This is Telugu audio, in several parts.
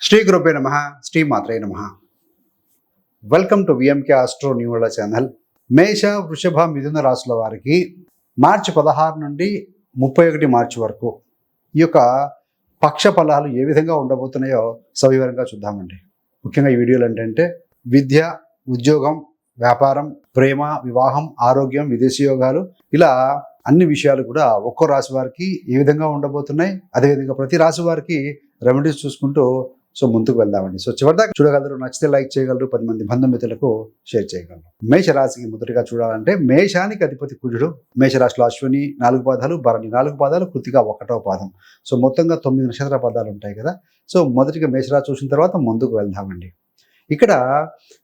శ్రీ గురుభ్యో నమః, శ్రీ మాత్రే నమః. వెల్కమ్ టు విఎంకే ఆస్ట్రో న్యూల ఛానల్. మేష, వృషభ, మిథున రాశుల వారికి మార్చి 16 నుండి 31 మార్చి వరకు ఈ యొక్క పక్ష ఫలాలు ఏ విధంగా ఉండబోతున్నాయో సవివరంగా చూద్దామండి. ముఖ్యంగా ఈ వీడియోలు ఏంటంటే విద్య, ఉద్యోగం, వ్యాపారం, ప్రేమ, వివాహం, ఆరోగ్యం, విదేశీ యోగాలు, ఇలా అన్ని విషయాలు కూడా ఒక్కో రాశి వారికి ఏ విధంగా ఉండబోతున్నాయి, అదేవిధంగా ప్రతి రాశి వారికి రెమెడీస్ చూసుకుంటూ ముందుకు వెళ్దామండి. చివరిదాకా చూడగలరు, నచ్చితే లైక్ చేయగలరు, 10 మంది బంధుమిత్రులకు షేర్ చేయగలరు. మేషరాశికి మొదటిగా చూడాలంటే మేషానికి అధిపతి కుజుడు. మేషరాశిలో అశ్విని 4 పాదాలు, భరణి 4 పాదాలు, కృతిక 1వ పాదం. మొత్తంగా 9 నక్షత్ర పదాలు ఉంటాయి కదా. మొదటిగా మేషరాశి చూసిన తర్వాత ముందుకు వెళ్దామండి. ఇక్కడ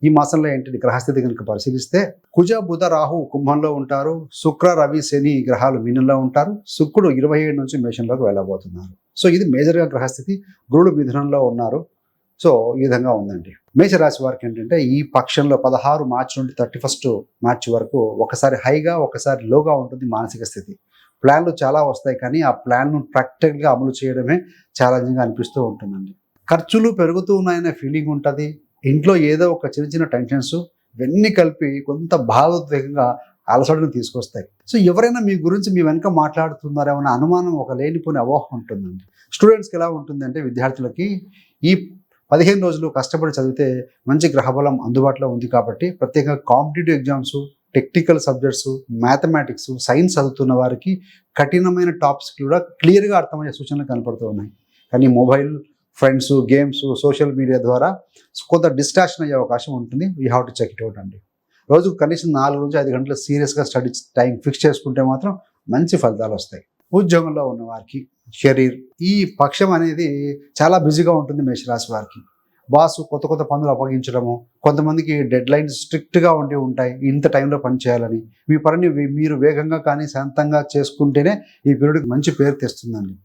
ఈ మాసంలో ఏంటంటే గ్రహస్థితి కనుక పరిశీలిస్తే కుజ, బుధ, రాహు కుంభంలో ఉంటారు. శుక్ర, రవి, శని గ్రహాలు మీనంలో ఉంటారు. శుక్రుడు 27 నుంచి మేషంలోకి వెళ్ళబోతున్నారు. ఇది మేజర్గా గ్రహస్థితి. గురుడు మిథునంలో ఉన్నారు. ఈ విధంగా ఉందండి. మేషరాశి వారికి ఏంటంటే ఈ పక్షంలో 16 మార్చి నుండి 31 మార్చి వరకు ఒకసారి హైగా ఒకసారి లోగా ఉంటుంది మానసిక స్థితి. ప్లాన్లు చాలా వస్తాయి, కానీ ఆ ప్లాన్ను ప్రాక్టికల్గా అమలు చేయడమే ఛాలెంజింగ్గా అనిపిస్తూ ఉంటుందండి. ఖర్చులు పెరుగుతూ ఉన్నాయనే ఫీలింగ్ ఉంటుంది. ఇంట్లో ఏదో ఒక చిన్న చిన్న టెన్షన్స్ ఇవన్నీ కలిపి కొంత భావోద్వేగంగా అలసటను తీసుకొస్తాయి. ఎవరైనా మీ గురించి మీ వెనక మాట్లాడుతున్నారేమన్న అనుమానం, ఒక లేనిపోని అపోహ ఉంటుందండి. స్టూడెంట్స్కి ఎలా ఉంటుందంటే విద్యార్థులకి ఈ 15 రోజులు కష్టపడి చదివితే మంచి గ్రహబలం అందుబాటులో ఉంది కాబట్టి ప్రత్యేకంగా competitive exams, technical subjects, mathematics, science చదువుతున్న వారికి కఠినమైన టాపిక్స్ కూడా క్లియర్గా అర్థమయ్యే సూచనలు కనపడుతూ ఉన్నాయి. కానీ mobile, friends, games, social media ద్వారా కొంత డిస్ట్రాక్షన్ అయ్యే అవకాశం ఉంటుంది. We have to check it out అండి. రోజుకు కనీసం 4 నుంచి 5 గంటలు సీరియస్గా స్టడీ టైం ఫిక్స్ చేసుకుంటే మాత్రం మంచి ఫలితాలు వస్తాయి. ఉద్యోగంలో ఉన్న వారికి కెరీర్ ఈ పక్షం అనేది చాలా బిజీగా ఉంటుంది. మేషరాశి వారికి బాసు కొత్త కొత్త పనులు అప్పగించడము, కొంతమందికి డెడ్ లైన్స్ స్ట్రిక్ట్గా ఉంటాయి. ఇంత టైంలో పని చేయాలని. మీ పనిని మీరు వేగంగా కానీ శాంతంగా చేసుకుంటేనే ఈ పీరియడ్కి మంచి పేరు తెస్తుందండి.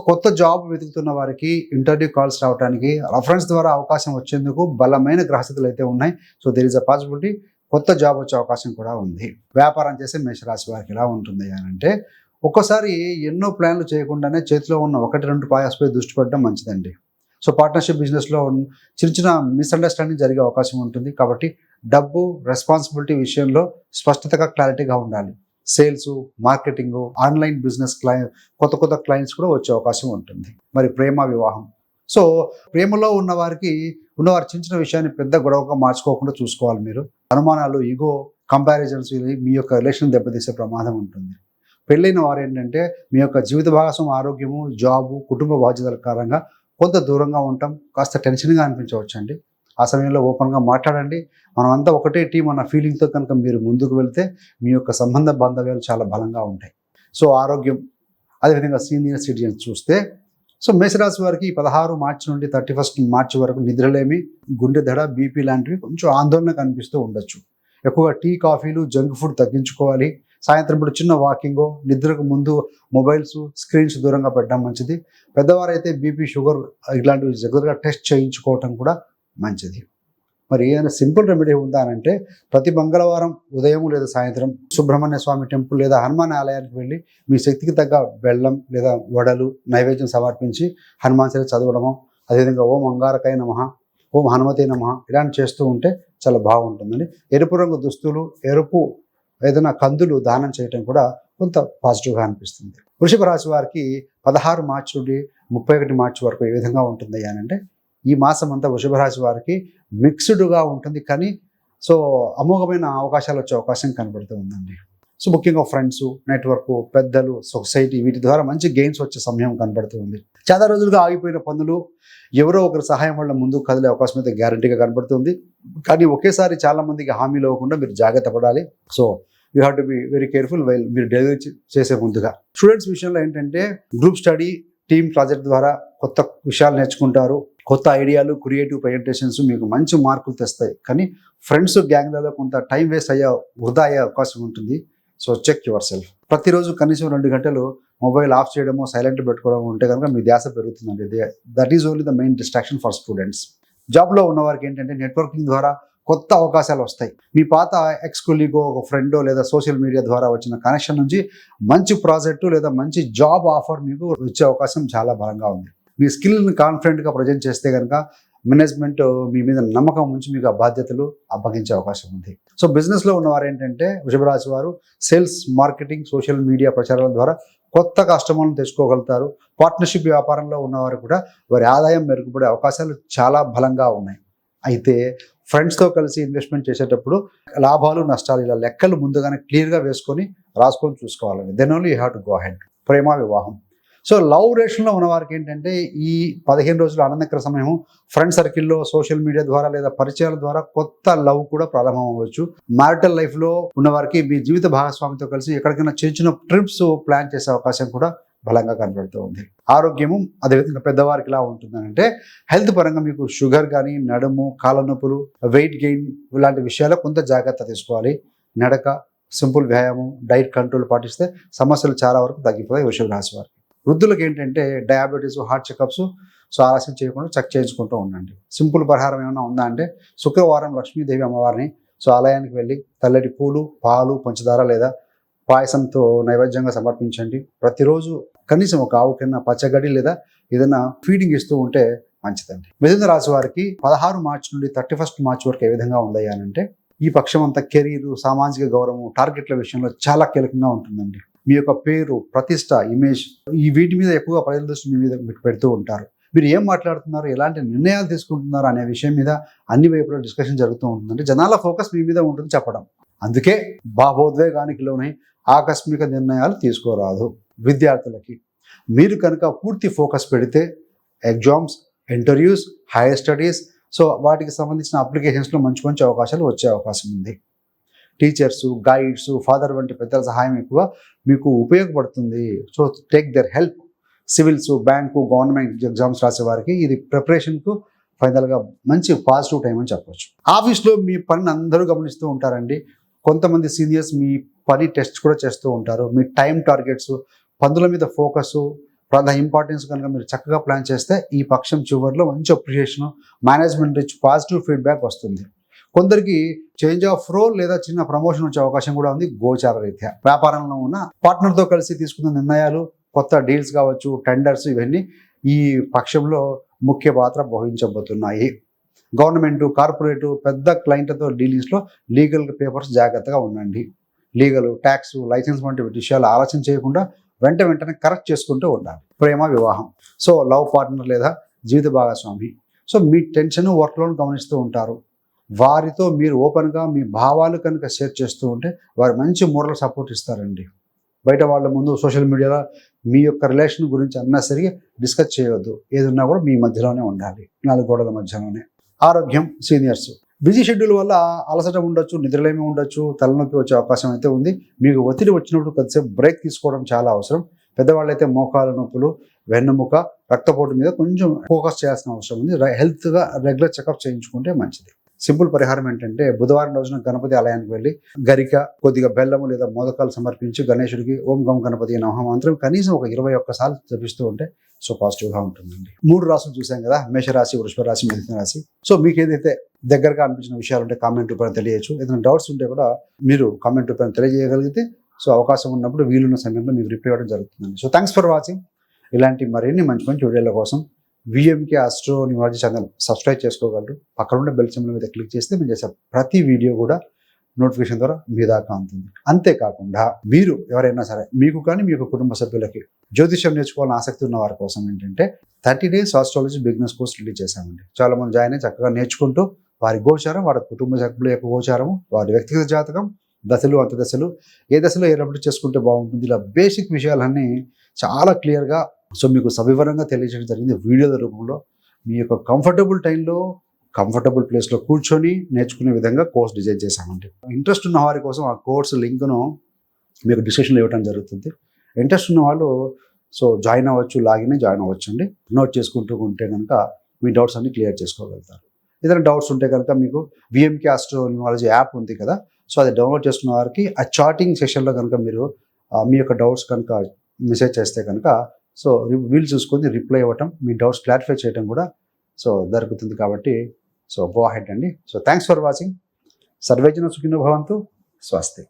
కొత్త జాబ్ వెతుకుతున్న వారికి ఇంటర్వ్యూ కాల్స్ రావడానికి, రెఫరెన్స్ ద్వారా అవకాశం వచ్చేందుకు బలమైన గ్రహస్థితులు అయితే ఉన్నాయి. దేర్ ఇస్ అ పాసిబిలిటీ కొత్త జాబ్ వచ్చే అవకాశం కూడా ఉంది. వ్యాపారం చేసే మేషరాశి వారికి ఎలా ఉంటుంది అంటే ఒక్కోసారి ఎన్నో ప్లాన్లు చేయకుండానే చేతిలో ఉన్న 1-2 పాయాస్పై దృష్టి పెట్టడం మంచిదండి. పార్ట్నర్షిప్ బిజినెస్లో చిన్న చిన్న మిస్అండర్స్టాండింగ్ జరిగే అవకాశం ఉంటుంది. కాబట్టి డబ్బు, రెస్పాన్సిబిలిటీ విషయంలో స్పష్టతగా, క్లారిటీగా ఉండాలి. సేల్స్, మార్కెటింగ్, ఆన్లైన్ బిజినెస్ కొత్త కొత్త క్లయింట్స్ కూడా వచ్చే అవకాశం ఉంటుంది. మరి ప్రేమ, వివాహం. ప్రేమలో ఉన్నవారు చిన్న చిన్న విషయాన్ని పెద్ద గొడవగా మార్చుకోకుండా చూసుకోవాలి. మీరు అనుమానాలు, ఈగో, కంపారిజన్స్ మీ యొక్క రిలేషన్ దెబ్బతీసే ప్రమాదం ఉంటుంది. పెళ్ళైన వారు ఏంటంటే మీ యొక్క జీవిత భాగస్వామి ఆరోగ్యము, జాబు, కుటుంబ బాధ్యతల కారణంగా కొంత దూరంగా ఉంటాం. కాస్త టెన్షన్గా అనిపించవచ్చండి. ఆ సమయంలో ఓపెన్గా మాట్లాడండి. మనం అంతా ఒకటే టీం అన్న ఫీలింగ్తో కనుక మీరు ముందుకు వెళ్తే మీ యొక్క సంబంధ బాంధవ్యాలు చాలా బలంగా ఉంటాయి. ఆరోగ్యం, అదేవిధంగా సీనియర్ సిటిజన్స్ చూస్తే మేషరాశి వారికి 16 మార్చి నుండి 31 మార్చి వరకు నిద్రలేమి, గుండె దడ, బీపీ లాంటివి కొంచెం ఆందోళన కనిపిస్తూ ఉండొచ్చు. ఎక్కువగా టీ, కాఫీలు, జంక్ ఫుడ్ తగ్గించుకోవాలి. సాయంత్రం ఇప్పుడు చిన్న వాకింగ్, నిద్రకు ముందు మొబైల్స్, స్క్రీన్స్ దూరంగా పెట్టడం మంచిది. పెద్దవారైతే బీపీ, షుగర్ ఇలాంటివి రెగ్యులర్గా టెస్ట్ చేయించుకోవటం కూడా మంచిది. మరి ఏదైనా సింపుల్ రెమెడీ ఉందా అంటే ప్రతి మంగళవారం ఉదయం లేదా సాయంత్రం సుబ్రహ్మణ్య స్వామి టెంపుల్ లేదా హనుమాన్ ఆలయానికి వెళ్ళి మీ శక్తికి తగ్గ బెల్లం లేదా వడలు నైవేద్యం సమర్పించి హనుమాన్ చాలీసా చదవడము, అదేవిధంగా ఓం అంగారకాయ నమః, ఓం హనుమతే నమః ఇలాంటి చేస్తూ ఉంటే చాలా బాగుంటుందండి. ఎరుపు రంగు దుస్తులు, ఎరుపు ఏదైనా కందులు దానం చేయటం కూడా కొంత పాజిటివ్గా అనిపిస్తుంది. వృషభ రాశి వారికి 16 మార్చి నుండి 31 మార్చి వరకు ఏ విధంగా ఉంటుంది అంటే ఈ మాసం అంతా వృషభ రాశి వారికి మిక్స్డ్గా ఉంటుంది, కానీ అమోఘమైన అవకాశాలు వచ్చే అవకాశం కనబడుతూ ఉందండి. ముఖ్యంగా ఫ్రెండ్స్, నెట్వర్క్, పెద్దలు, సొసైటీ వీటి ద్వారా మంచి గెయిన్స్ వచ్చే సమయం కనబడుతూ ఉంది. చాలా రోజులుగా ఆగిపోయిన పనులు ఎవరో ఒకరి సహాయం వల్ల ముందుకు కదిలే అవకాశం అయితే గ్యారంటీగా కనబడుతుంది. కానీ ఒకేసారి చాలా మందికి హామీలు ఇవ్వకుండా మీరు జాగ్రత్త పడాలి. You have to be very careful while మీరు డెలివరీ చేసే ముందుగా. స్టూడెంట్స్ విషయంలో ఏంటంటే గ్రూప్ స్టడీ, టీమ్ ప్రాజెక్ట్ ద్వారా కొత్త విషయాలు నేర్చుకుంటారు. కొత్త ఐడియాలు, క్రియేటివ్ ప్రజెంటేషన్స్ మీకు మంచి మార్కులు తెస్తాయి. కానీ ఫ్రెండ్స్, గ్యాంగ్లలో కొంత టైం వేస్ట్ వృధా అయ్యే అవకాశం ఉంటుంది. Check yourself. ప్రతిరోజు కనీసం 2 గంటలు మొబైల్ ఆఫ్ చేయడమో, సైలెంట్ పెట్టుకోవడం ఉంటే కనుక మీ ధ్యాస పెరుగుతుందండి. That is only the main distraction for students. జాబ్లో ఉన్న వారికి ఏంటంటే నెట్వర్కింగ్ ద్వారా కొత్త అవకాశాలు వస్తాయి. మీ పాత ఎక్స్ కొలీగో, ఒక ఫ్రెండో లేదా సోషల్ మీడియా ద్వారా వచ్చిన కనెక్షన్ నుంచి మంచి ప్రాజెక్టు లేదా మంచి జాబ్ ఆఫర్ మీకు వచ్చే అవకాశం చాలా బలంగా ఉంది. మీ స్కిల్ని కాన్ఫిడెంట్గా ప్రజెంట్ చేస్తే కనుక మేనేజ్మెంట్ మీ మీద నమ్మకం ఉంచి మీకు ఆ బాధ్యతలు అప్పగించే అవకాశం ఉంది. సో బిజినెస్లో ఉన్నవారు ఏంటంటే వృషభ రాశి వారు సేల్స్, మార్కెటింగ్, సోషల్ మీడియా ప్రచారాల ద్వారా కొత్త కస్టమర్లను తెచ్చుకోగలుగుతారు. పార్ట్నర్షిప్ వ్యాపారంలో ఉన్నవారు కూడా వారి ఆదాయం మెరుగుపడే అవకాశాలు చాలా బలంగా ఉన్నాయి. అయితే ఫ్రెండ్స్తో కలిసి ఇన్వెస్ట్మెంట్ చేసేటప్పుడు లాభాలు, నష్టాలు ఇలా లెక్కలు ముందుగానే క్లియర్గా వేసుకొని రాసుకొని చూసుకోవాలండి. Then only you have to go ahead. ప్రేమ, వివాహం. సో లవ్ రిలేషన్లో ఉన్న వారికి ఏంటంటే ఈ 15 రోజుల ఆనందకర సమయం ఫ్రెండ్ సర్కిల్లో, సోషల్ మీడియా ద్వారా లేదా పరిచయాల ద్వారా కొత్త లవ్ కూడా ప్రారంభం అవ్వచ్చు. మ్యారిటల్ లైఫ్లో ఉన్నవారికి మీ జీవిత భాగస్వామితో కలిసి ఎక్కడికైనా చిన్న చిన్న ట్రిప్స్ ప్లాన్ చేసే అవకాశం కూడా బలంగా కనబడుతూ ఉంది. ఆరోగ్యము అదేవిధంగా పెద్దవారికి ఇలా ఉంటుందంటే హెల్త్ పరంగా మీకు షుగర్ కానీ, నడుము, కాళ్ళ నొప్పులు, వెయిట్ గెయిన్ ఇలాంటి విషయాల్లో కొంత జాగ్రత్త తీసుకోవాలి. నడక, సింపుల్ వ్యాయామం, డైట్ కంట్రోల్ పాటిస్తే సమస్యలు చాలా వరకు తగ్గిపోతాయి వృషభ రాశి వారికి. వృద్ధులకు ఏంటంటే డయాబెటీస్, హార్ట్ చెకప్స్ ఆలస్యం చేయకుండా చెక్ చేయించుకుంటూ ఉండండి. సింపుల్ పరిహారం ఏమైనా ఉందా అంటే శుక్రవారం లక్ష్మీదేవి అమ్మవారిని ఆలయానికి వెళ్ళి తెల్లటి పూలు, పాలు, పంచదార లేదా పాయసంతో నైవేద్యంగా సమర్పించండి. ప్రతిరోజు కనీసం ఒక ఆవు కింద పచ్చగడ్డి లేదా ఏదైనా ఫీడింగ్ ఇస్తూ ఉంటే మంచిదండి. మిథున రాశి వారికి 16 మార్చి నుండి 31 మార్చి వరకు ఏ విధంగా ఉందయ్యానంటే ఈ పక్షం అంతా కెరీర్, సామాజిక గౌరవం, టార్గెట్ల విషయంలో చాలా కీలకంగా ఉంటుందండి. మీ యొక్క పేరు, ప్రతిష్ట, ఇమేజ్ వీటి మీద ఎక్కువగా ప్రజల దృష్టి మీ మీద పెడుతూ ఉంటారు. మీరు ఏం మాట్లాడుతున్నారు, ఎలాంటి నిర్ణయాలు తీసుకుంటున్నారు అనే విషయం మీద అన్ని వైపులా డిస్కషన్ జరుగుతూ ఉంటుందంటే జనాల ఫోకస్ మీ మీద ఉంటుంది చెప్పడం. అందుకే భావోద్వేగానికి లోనై ఆకస్మిక నిర్ణయాలు తీసుకోరాదు. విద్యార్థులకి మీరు కనుక పూర్తి ఫోకస్ పెడితే ఎగ్జామ్స్, ఇంటర్వ్యూస్, హైయర్ స్టడీస్ వాటికి సంబంధించిన అప్లికేషన్స్లో మంచి మంచి అవకాశాలు వచ్చే అవకాశం ఉంది. టీచర్స్, గైడ్స్, ఫాదర్ వంటి పెద్దల సహాయం ఎక్కువ మీకు ఉపయోగపడుతుంది. So take their help. Civils, bank, government exams రాసే వారికి ఇది ప్రిపరేషన్కు ఫైనల్గా మంచి పాజిటివ్ టైం అని చెప్పవచ్చు. ఆఫీస్లో మీ పనిని అందరూ గమనిస్తూ ఉంటారండి. కొంతమంది సీనియర్స్ మీ పని టెస్ట్ కూడా చేస్తూ ఉంటారు. మీ టైం టార్గెట్స్, పనుల మీద ఫోకస్, ఇంపార్టెన్స్ కనుక మీరు చక్కగా ప్లాన్ చేస్తే ఈ పక్షం చివరిలో మంచి అప్రిషియేషన్, మేనేజ్మెంట్ నుంచి పాజిటివ్ ఫీడ్బ్యాక్ వస్తుంది. కొందరికి చేంజ్ ఆఫ్ రోల్ లేదా చిన్న ప్రమోషన్ వచ్చే అవకాశం కూడా ఉంది గోచార రీత్యా. వ్యాపారంలో ఉన్న పార్ట్నర్తో కలిసి తీసుకున్న నిర్ణయాలు, కొత్త డీల్స్ కావచ్చు, టెండర్స్ ఇవన్నీ ఈ పక్షంలో ముఖ్య పాత్ర వహించబోతున్నాయి. గవర్నమెంట్, కార్పొరేటు, పెద్ద క్లయింట్లతో డీలింగ్స్లో లీగల్ పేపర్స్ జాగ్రత్తగా ఉండండి. లీగల్, ట్యాక్స్, లైసెన్స్ వంటి విషయాలు ఆలోచన చేయకుండా వెంటనే కరెక్ట్ చేసుకుంటూ ఉండాలి. ప్రేమ, వివాహం. సో లవ్ పార్ట్నర్ లేదా జీవిత భాగస్వామి. సో మీ టెన్షన్, వర్క్లోను గమనిస్తూ ఉంటారు. వారితో మీరు ఓపెన్గా మీ భావాలు కనుక షేర్ చేస్తూ ఉంటే వారు మంచి మోరల్ సపోర్ట్ ఇస్తారండి. బయట వాళ్ళ ముందు సోషల్ మీడియాలో మీ యొక్క రిలేషన్ గురించి అన్నసరిగా డిస్కస్ చేయవద్దు. ఏదున్నా కూడా మీ మధ్యలోనే ఉండాలి, 4 గోడల మధ్యలోనే. ఆరోగ్యం, సీనియర్స్ బిజీ షెడ్యూల్ వల్ల అలసట ఉండొచ్చు, నిద్రలేమి ఉండొచ్చు, తలనొప్పి వచ్చే అవకాశం అయితే ఉంది. మీకు ఒత్తిడి వచ్చినప్పుడు కొద్దిసేపు బ్రేక్ తీసుకోవడం చాలా అవసరం. పెద్దవాళ్ళు అయితే మోకాళ్ళ నొప్పులు, వెన్నుముక, రక్తపోటు మీద కొంచెం ఫోకస్ చేయాల్సిన అవసరం ఉంది. హెల్త్గా రెగ్యులర్ చెకప్ చేయించుకుంటే మంచిది. సింపుల్ పరిహారం ఏంటంటే బుధవారం రోజున గణపతి ఆలయానికి వెళ్ళి గరిక, కొద్దిగా బెల్లము లేదా మోదకాలు సమర్పించి గణేశుడికి ఓం గం గణపతి నమః మంత్రం కనీసం ఒక 21 సార్లు జపిస్తూ ఉంటే పాజిటివ్గా ఉంటుందండి. 3 రాశులు చూసాం కదా, మేషరాశి, వృషభ రాశి, మిథున రాశి. సో మీకు ఏదైతే దగ్గరగా అనిపించిన విషయాలు ఉంటే కామెంట్ రూపాయలు తెలియచ్చు. ఏదైనా డౌట్స్ ఉంటే కూడా మీరు కామెంట్ రూపాయలు తెలియజేయగలిగితే అవకాశం ఉన్నప్పుడు వీలున్న సమయంలో మీకు రిప్లై ఇవ్వడం జరుగుతుందండి. So thanks for watching. ఇలాంటి మరిన్ని మంచి మంచి వీడియోల కోసం VMK astro numerology channel subscribe చేసుకోగలరు. పక్కన ఉండే బెల్ సింబల్ మీద క్లిక్ చేస్తే మేము చేసే ప్రతి వీడియో కూడా నోటిఫికేషన్ ద్వారా మీ దాకా అందుతుంది. అంతేకాకుండా మీరు ఎవరైనా సరే మీకు కానీ మీ కుటుంబ సభ్యులకి జ్యోతిష్యం నేర్చుకోవాలని ఆసక్తి ఉన్న వారి కోసం ఏంటంటే 30 days astrology beginners course release చేశామండి. చాలా మంది జాయిన్ అయ్యి చక్కగా నేర్చుకుంటూ వారి గోచారం, వారి కుటుంబ సభ్యుల యొక్క గోచారము, వారి వ్యక్తిగత జాతకం, దశలు, అంతదశలు, ఏ దశలో ఏ రబడి చేసుకుంటే బాగుంటుంది, ఇలా బేసిక్ విషయాలన్నీ చాలా క్లియర్గా మీకు సవివరంగా తెలియజేయడం జరిగింది వీడియోల రూపంలో. మీ యొక్క కంఫర్టబుల్ టైంలో, కంఫర్టబుల్ ప్లేస్లో కూర్చొని నేర్చుకునే విధంగా కోర్స్ డిజైన్ చేశామండి. ఇంట్రెస్ట్ ఉన్న వారి కోసం ఆ కోర్స్ లింక్ను మీకు డిస్క్రిప్షన్లో ఇవ్వడం జరుగుతుంది. ఇంట్రెస్ట్ ఉన్న వాళ్ళు జాయిన్ అవ్వచ్చు, జాయిన్ అవ్వచ్చు అండి. నోట్ చేసుకుంటూ ఉంటే కనుక మీ డౌట్స్ అన్ని క్లియర్ చేసుకోగలుగుతారు. ఏదైనా డౌట్స్ ఉంటే కనుక మీకు విఎంకే ఆస్ట్రో న్యూమాలజీ యాప్ ఉంది కదా, అది డౌన్లోడ్ చేసుకున్న వారికి ఆ చాటింగ్ సెషన్లో కనుక మీరు మీ యొక్క డౌట్స్ కనుక మెసేజ్ చేస్తే కనుక వీలు చూసుకొని రిప్లై ఇవ్వటం, మీ డౌట్స్ క్లారిఫై చేయడం కూడా జరుగుతుంది. కాబట్టి గో అహెడ్ అండి. Thanks for watching. సర్వేజన సుఖినో భవంతు. స్వస్తి.